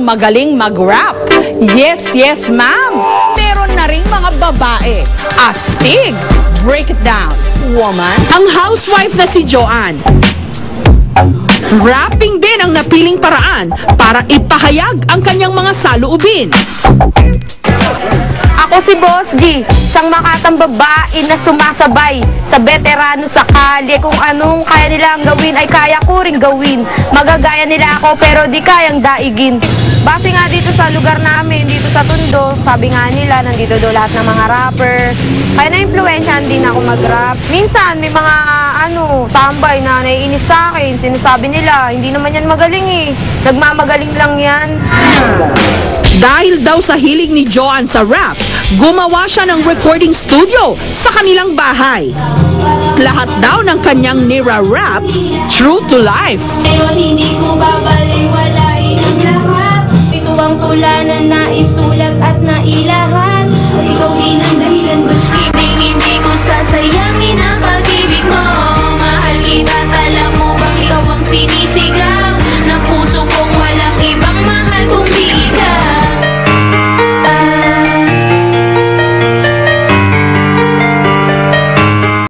magaling mag-rap. Yes, yes, ma'am. Meron na ring mga babae. Astig. Break it down, woman. Ang housewife na si Joanne. Rapping din ang napiling paraan para ipahayag ang kanyang mga saloobin. Ako si Boss G, isang makatang babae na sumasabay sa veterano sa kalye. Kung anong kaya nilang gawin ay kaya ko rin gawin. Magagaya nila ako pero di kayang daigin. Base nga dito sa lugar namin, dito sa Tondo, sabi nga nila, nandito daw lahat ng mga rapper. Kaya na-influensyahan din ako mag-rap. Minsan may mga tambay na naiinis sa akin. Sinasabi nila, hindi naman yan magaling eh. Nagmamagaling lang yan. Dahil daw sa hilig ni Joanne sa rap, gumawa siya ng recording studio sa kanilang bahay. Lahat daw ng kanyang nira-rap, true to life. Ngayon hindi ko babaliwala.